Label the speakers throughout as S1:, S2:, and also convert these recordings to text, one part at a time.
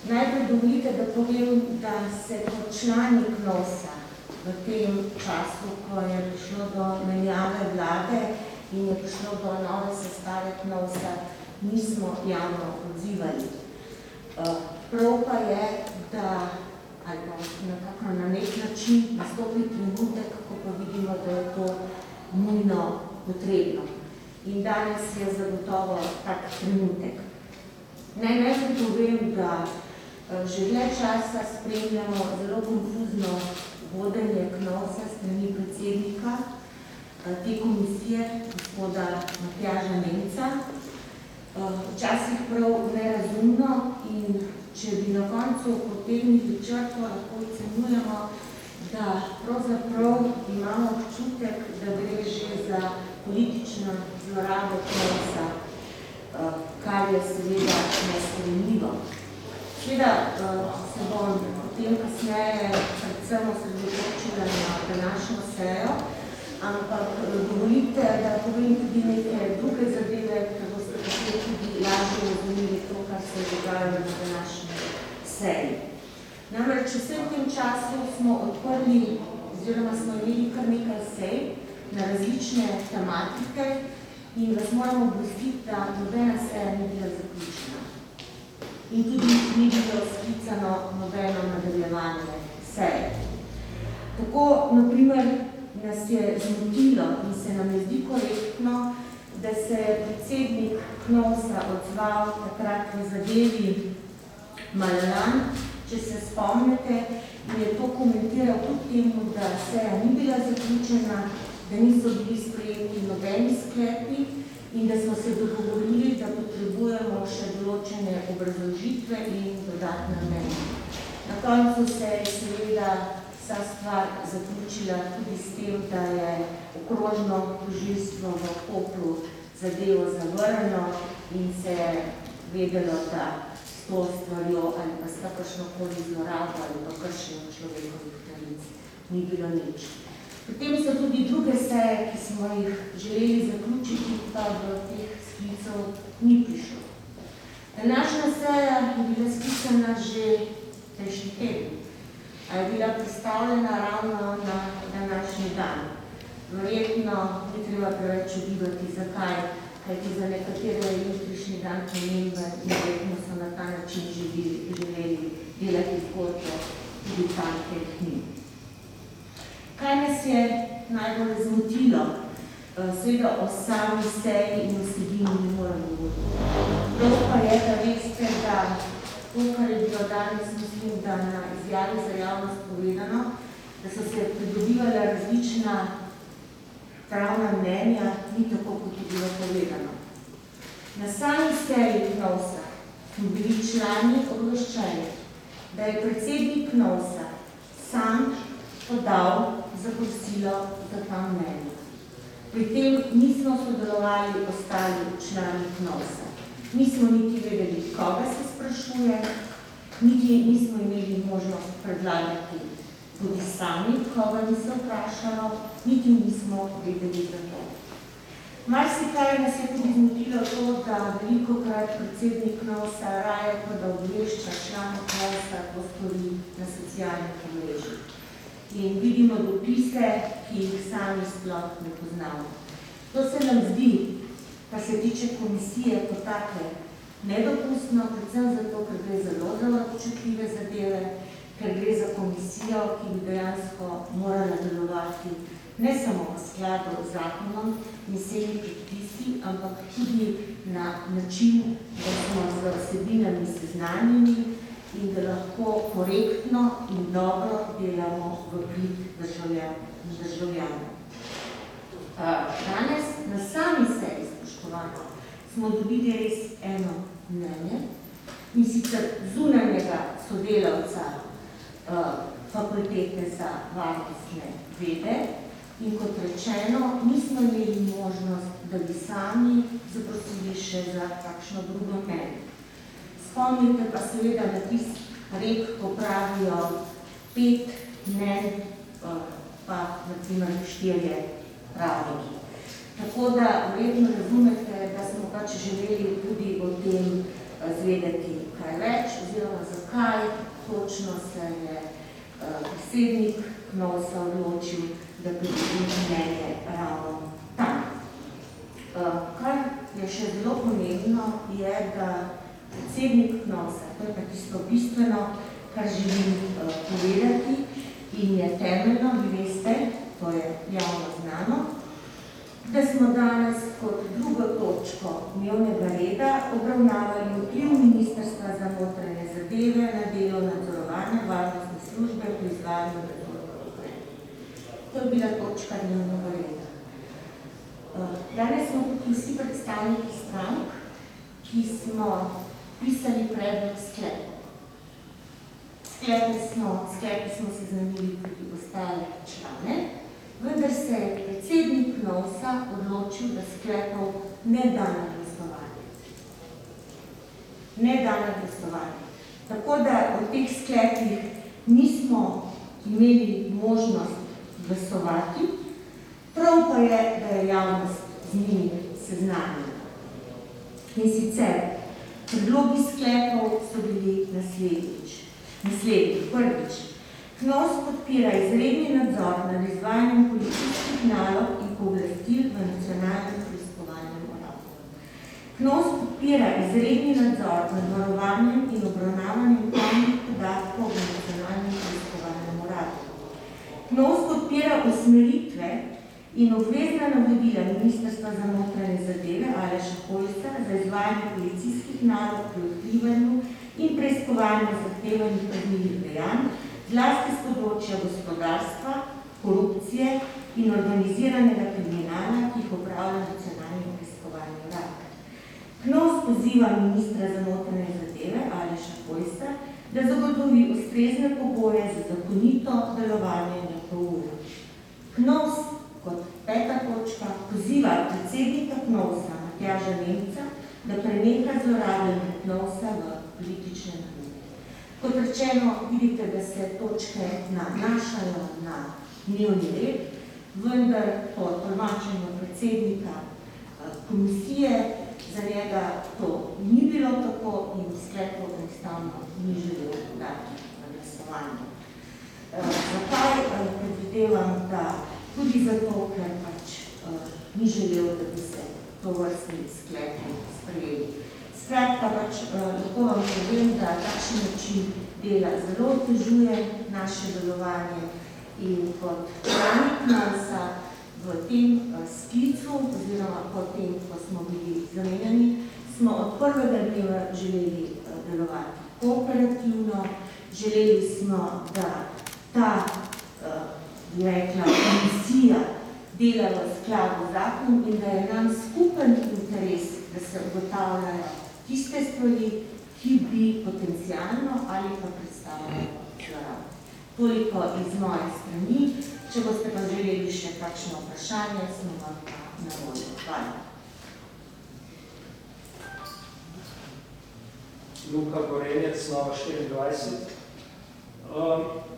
S1: Najprej dovolite, da povem, da se kot člani KNOVS-a v tem času, ko je prišlo do menjave vlade in je prišlo do nove sestave KNOVS-a, nismo javno odzivali. Prav pa je, da ali pa na nek način nastopi trenutek, ko pa vidimo, da je to nujno potrebno. In danes je zagotovo tak trenutek. Najprej povem, da že dlje časa spremljamo zelo konfuzno vodenje KNOVS-a strani predsednika te komisije, gospoda Matjaža Nemca. Včasih prav nerazumno in če bi na koncu potegnili črto, lahko ocenjujemo, da pravzaprav imamo občutek, da gre že za politično zlorabo KNOVS-a, kar je seveda nesprejemljivo. Seveda se bom potem kasneje predvsem osredotočila na današnjo sejo, ampak dovolite, da povem tudi nekaj druge zadeve, ker boste potem tudi lažje razumeli to, kar se je dogajalo na današnji seji. Namreč v vsem tem času smo odprli, oziroma smo imeli kar nekaj sej na različne tematike in vas moramo obvestiti, da nobena seja ni bila zaključena. In tudi ni bilo sklicano nobeno nadaljevanje seje. Tako, naprimer, nas je zmotilo in se nam je zdi korektno, da se je predsednik KNOVS-a odzval takrat v zadevi Malalan, če se spomnite, in je to komentiral tudi temu, da seja ni bila zaključena, da niso bili sprejeti nobeni sklepi in da smo se dogovorili, da potrebujemo še določene obrazložitve in dodatna mnenja. Na koncu se je seveda vsa stvar zaključila tudi s tem, da je okrožno tožilstvo v Kopru zadevo zavrnilo in se je vedelo, da s to stvarjo ali pa s kakršnokoli zlorabo ali pa kršenjem človekovih pravic ni bilo nič. Potem so tudi druge seje, ki smo jih želeli zaključiti, pa do teh sklicov ni prišlo. Današnja seja je bila sklicana že prejšnji teden, a je bila predstavljena ravno na današnji dan. Verjetno ni treba preveč ugibati, zakaj, kajti za nekatere je jutrišnji dan pomemben in verjetno so na ta način želeli delati zgodbo tudi tam, kjer jih ni. Kaj nas je najbolj zmotilo? Seveda o sami seji in vsebini ne moramo govoriti. Prav pa je, da veste, da to, kar je bilo danes, mislim, da na izjavi za javnost povedano, da so se pridobivala različna pravna mnenja, ni tako, kot je bilo povedano. Na sami seji KNOVS-a smo bili člani obveščeni, da je predsednik KNOVS-a sam podal zaprosilo za ta mnenje. Pri tem nismo sodelovali ostali člani KNOVS-a. Nismo niti vedeli, koga se sprašuje, niti nismo imeli možnost predlagati tudi sami, koga ni se vprašalo, niti nismo vedeli za to. Marsikaj nas je tudi zmotilo to, da velikokrat predsednik KNOVS-a raje, kot da obvešča članov KNOVS-a, to stori na socialnih omrežjih. In vidimo dopise, ki jih sami sploh ne poznamo. To se nam zdi, kar se tiče komisije kot take, nedopustno, predvsem zato, ker gre zelo občutljive zadeve, ker gre za komisijo, ki bi dejansko morala delovati ne samo v skladu z zakonom in vsemi predpisi, ampak tudi na način, da smo z vsebinami seznanjeni in da lahko korektno in dobro delamo v prid državljanov. Danes na sami seji, spoštovano, smo dobili res eno mnenje, in sicer zunanjega sodelavca Fakultete za varnostne vede, in kot rečeno, nismo imeli možnost, da bi sami zaprosili še za kakšno drugo mnenje. Spomnite pa seveda na tisti rek, ko pravijo 5 mnenj, pa naprimer 4 pravniki. Tako da verjetno razumete, da smo pač želeli tudi o tem zvedeti kaj več, oziroma zakaj zakaj točno se je predsednik KNOVS-a odločil, da pridobi mnenje ravno tam. Kar je še zelo pomembno, je, da predsednik KNOVS-a, to je pa tisto bistveno, kar želim povedati in je temeljno, vi veste, to je javno znano, da smo danes kot drugo točko dnevnega reda obravnavali vpliv Ministrstva za notranje zadeve na delo nadzorovanja varnostne službe pri izvajanju nadzorov ukrepov. To je bila točka dnevnega reda. Danes smo tukaj vsi predstavniki strank, ki smo pisali predlog sklepov. Sklepi smo seznanili tudi ostale člane, vendar se je predsednik KNOVS-a odločil, da sklepov ne da na glasovanje. Ne da na glasovanje. Tako da v teh sklepih nismo imeli možnost glasovati, prav pa je, da je javnost z njimi seznanjena. In sicer, predlogi sklepov so bili naslednji. Prvič, KNOVS podpira izredni nadzor nad izvajanjem policijskih nalog in pooblastil v nacionalnem preiskovalnem uradu. KNOVS podpira izredni nadzor nad varovanjem in obravnavanjem tajnih podatkov v nacionalnem preiskovalnem uradu. KNOVS podpira usmeritve in obvezna navodila Ministrstva za notranje zadeve Aleša Hojsa za izvajanje policijskih nalog pri odkrivanju in preiskovanju zahtevanih kaznivih dejanj, zlasti s področja gospodarstva, korupcije in organiziranega kriminala, ki jih opravlja nacionalni preiskovalni urad. KNOVS poziva ministra za notranje zadeve Aleša Hojsa, da zagotovi ustrezne pogoje za zakonito delovanje NPU-ja. KNOVS kot peta točka poziva predsednika KNOVS-a Matjaža Nemca, da preneha zlorabljenje KNOVS-a v politične namene. Kot rečeno, vidite, da se točke nanašajo na dnevni red, vendar po tolmačenju predsednika komisije za njega to ni bilo tako in sklepov enostavno ni želel dati na glasovanje. Zakaj predvidevam, da tudi zato, ker pač ni želel, da bi se tovrstni sklepi sprejeli. Skratka, pač lahko vam povem, da takšen način dela zelo otežuje naše delovanje in kot člani KNOVS-a v tem sklicu, oziroma po tem, ko smo bili zamenjani, smo od prvega dneva želeli delovati kooperativno, želeli smo, da ta, bi rekla, komisija dela v skladu z zakonom in da je nam skupen interes, da se ugotavljajo tiste stvari, ki bi potencialno ali pa predstavljali zlorabo. Toliko iz moje strani. Če boste pa želeli še kakšno vprašanje, smo vam pa na voljo. Hvala.
S2: Luka Gorenec, Nova 24.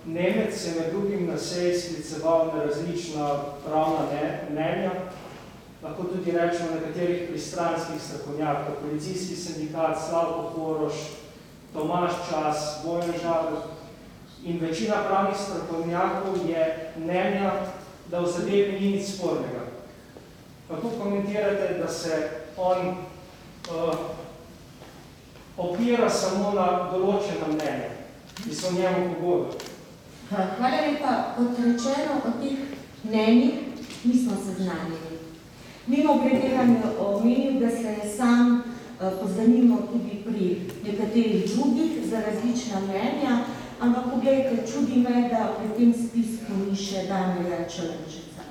S2: Nemec se med drugim na seji skliceval na različna pravna mnenja, lahko tudi rečemo nekaterih pristranskih strokovnjakov, policijski sindikat, Slavko Horoš, Tomaž Čas, Bojan Žagar in večina pravnih strokovnjakov je mnenja, da v zadevi ni nič spornega. Kako komentirate, da se on opira samo na določena mnenja, ki so njemu pogodili?
S1: Hvala lepa. Kot rečeno, o teh mnenjih nismo seznanjeni. Mimo grede vam je omenil, da se je sam pozanimal tudi pri nekaterih drugih za različna mnenja, ampak poglejte, čudi me, da pri tem spisku ni še Damirja Črnčica.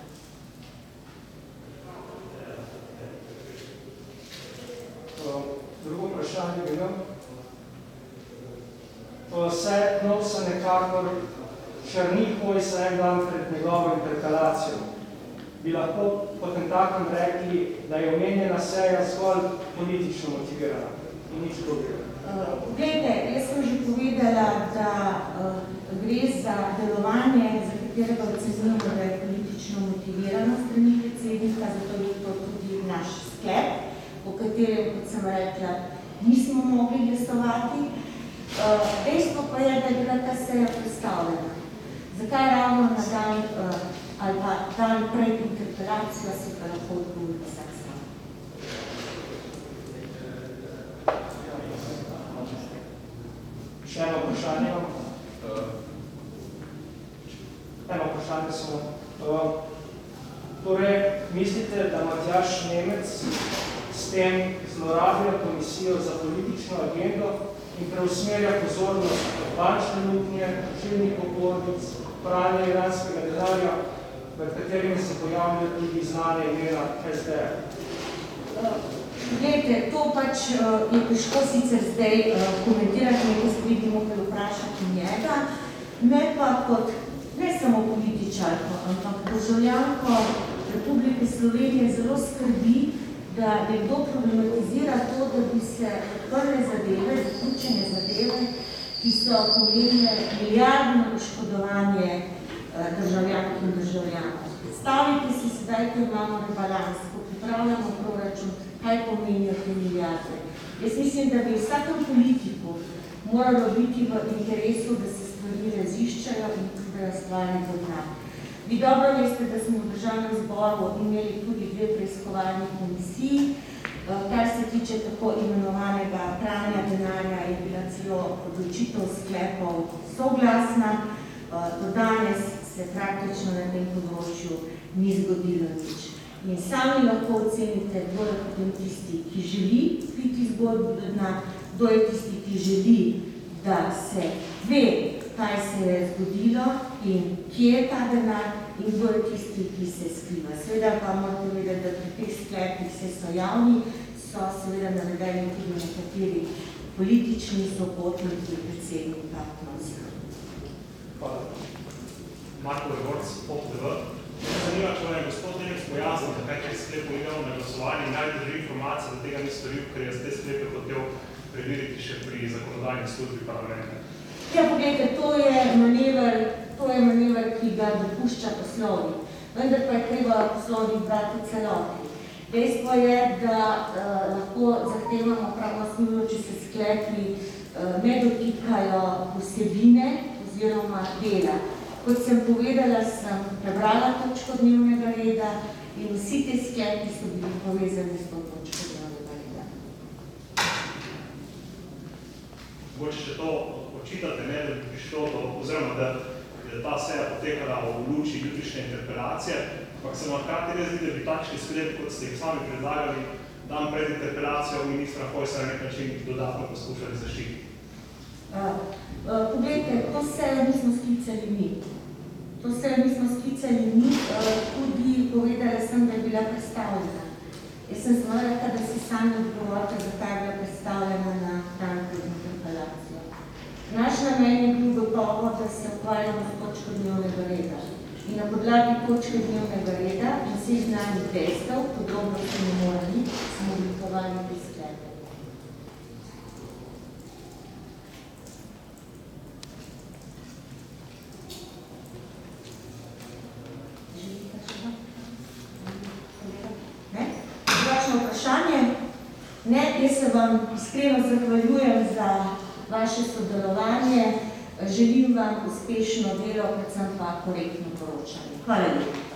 S2: Drugo vprašanje bi imel. Se KNOVS-a nekakor črni Hojsa en dan pred njegovo interpelacijo. Bi lahko potem takem rekli, da je omenjena seja zgolj politično motivirana in nič drugega.
S1: Poglejte, jaz sem že povedala, da gre za delovanje, za katerega ocenjujemo, da je politično motivirano strani predsednika, zato je to tudi naš sklep, po katerem, kot sem rekla, nismo mogli glasovati. Dejstvo pa je, da je bila ta seja predstavljena. Zakaj ravno na dan ali pa dan pred interpelacijo si pa lahko odgovoril vsak sam?
S2: Še eno vprašanje. Eno vprašanje samo. Torej, mislite, da Matjaž Nemec s tem zlorablja komisijo za politično agendo in preusmerja pozornost bančne luknje, žilnih pogodbic, pranja iranskega denarja, v katerim se pojavljajo tudi znane imena SDR?
S1: Glejte, to pač je težko sicer zdaj komentirati, nekaj stvari bi mogli vprašati njega, me pa kot ne samo političarko, ampak državljanko Republike Slovenije zelo skrbi, da nekdo problematizira to, da bi se odprle zadeve, zaključene zadeve, ki so pomenile milijardno oškodovanje državljank in državljanov. Predstavljajte si sedaj, ko imamo rebalans, ko pripravljamo proračun, kaj pomenijo te milijarde. Jaz mislim, da bi vsakem politiku moralo biti v interesu, da se stvari raziščajo in da stvari do dna. Vi dobro veste, da smo v Državnem zboru imeli tudi 2 preiskovalni komisiji, kar se tiče tako imenovanega pranja denarja, je bila celo odločitev sklepov soglasna. Do danes se praktično na tem področju ni zgodilo nič. In sami lahko ocenite, kdo je potem tisti, ki želi priti zgodbo do dna, kdo je tisti, ki želi, da se ve, kaj se je zgodilo in kje je ta denar in kdo je tisti, ki se skriva. Seveda pa morate vedeti, da pri teh sklepih vse so javni, so seveda navedeni tudi nekateri politični sopotniki predsednika Knovsa.
S2: Hvala.
S3: Marko Vrgorc, POP-TV. Zanima, če je gospod Nemec pojasnil, zakaj teh sklepov ni imel na glasovanju in naj drži informacije, da tega ni storil, ker je te sklepe hotel preveriti še pri zakonodajni službi parlamenta.
S1: Ja, pogledajte, to je manever, ki ga dopušča poslovnik. Vendar pa je treba poslovnik brati celoti. Dejstvo je, da lahko zahtevamo pravosodno, če se sklepi ne dotikajo vsebine oziroma dela. Kot sem povedala, sem prebrala točko dnevnega reda in vsi te sklepi so bili povezani s to točko dnevnega reda.
S3: Mogoče še to očitate, ne, da bi prišlo do, oziroma da je ta seja potekala v luči jutrišnje interpelacije, ampak se vam hkrati res zdi, da bi takšni sklep, kot ste jih sami predlagali, dan pred interpelacijo ministra Hojsa na nek način dodatno poskušali zaščititi.
S1: Poglejte, to sejo nismo sklicali mi. Tudi povedala sem, da je bila predstavljena. Jaz sem samo rekla, da si sami odgovorite, zakaj je bila predstavljena na dan pred interpelacijo. Naš namen je bil gotovo, da se ukvarjamo s točko dnevnega reda. In na podlagi točke dnevnega reda in vseh znanih dejstev, podrobno se ne morali, smo oblikovali te sklepe. Ne, jaz se vam iskreno zahvaljujem za vaše sodelovanje, želim vam uspešno delo, predvsem pa korektno poročanje. Hvala lepa.